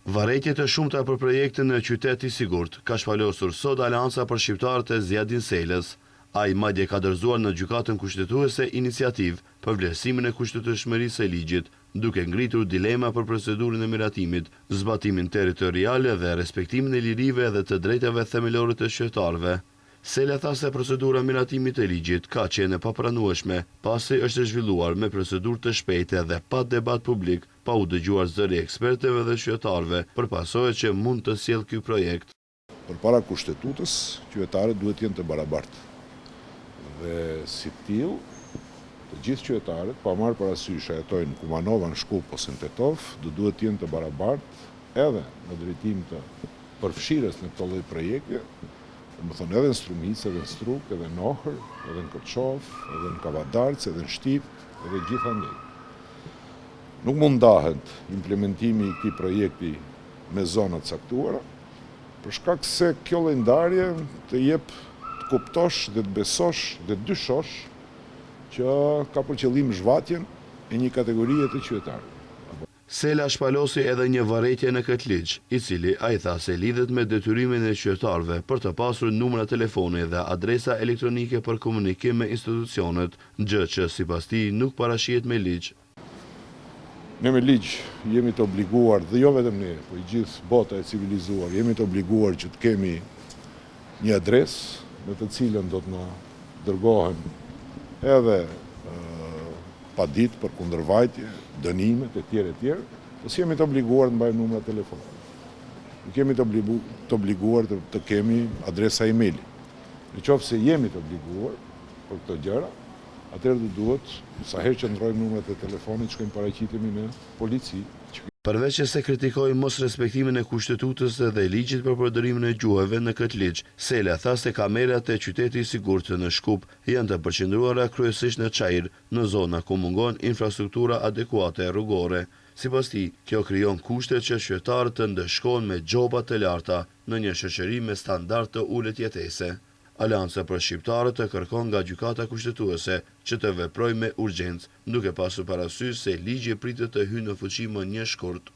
Varretje të shumta për projekte në qytet i sigurt, ka shpalosur sot Aleanca për Shqiptarët e Zjadin Selës. Ai madje ka dorëzuar në gjykatën kushtetuese iniciativë për vlerësimin e kushtetshmërisë së ligjit, duke ngritur dilema për procedurën e miratimit, zbatimin territorial dhe respektimin e lirive dhe të drejtave themelore të qytetarëve. Sela tha se procedura miratimit e ligjit ka qenë e papranueshme, pasi është zhvilluar me procedurë të shpejtë dhe pa debat publik, pa u dëgjuar zëri ekspertëve dhe qytetarëve për pasojat që mund të sjellë ky projekt. Përpara kushtetutës, qytetarët duhet jenë të barabartë. Dhe si tillë, të gjithë qytetarët, pa marrë parasysh a jetojnë Kumanova, në Shkup ose në Tetov, duhet jenë të barabartë edhe në drejtim të përfshirjes në këto lloj projekte, më thonë edhe në Strumicë, edhe në Struk, edhe në Ohër, edhe në Kërçov, edhe në Kavadarcë, edhe në Shtip, edhe gjithandej. Nuk mund ndahet implementimi i këtij projekti me zona të caktuara, për shkak se kjo lloj ndarje të jep të kuptosh dhe të besosh dhe të dyshosh që ka për qëllim zhvatjen e një kategorie të qytetarëve. Sela shpalosi edhe një varretje në këtë ligj, i cili ai tha se lidhet me detyrimin e qytetarëve për të pasur numra telefoni dhe adresa elektronike për komunikim me institucionet, gjë që sipas tij nuk parashihet me ligj. Ne me ligj jemi të obliguar, dhe jo vetëm ne, po i gjithë bota e civilizuar, jemi të obliguar që të kemi një adresë në të cilën do të na dërgohen edhe padit për kundërvajtje, dënimet e tjerë, ose jemi të obliguar të mbajmë numra telefoni. Nuk jemi të obliguar të kemi adresa e-maili. Në qoftë se jemi të obliguar për këto gjëra, atëherë duhet, sa herë që ndrojmë numrat e telefonit, shkojmë paraqitemi në polici. Përveç që se kritikoi mos respektimin e kushtetutës dhe ligjit për përdorimin e gjuhëve në këtë ligj, Sela tha se kamerat e qytetit i sigurt në Shkup janë të përqendruara kryesisht në Çajër, në zona ku mungon infrastruktura adekuate rrugore. Sipas tij, kjo krijon kushte që qytetarët të ndëshkohen me gjoba të larta në një shoqëri me standard të ulët jetese. Aleanca për Shqiptarët të kërkon nga gjykata kushtetuese që të veprojë me urgjencë, duke pasur parasysh se ligji pritet të hyjë në fuqi më një shkurt.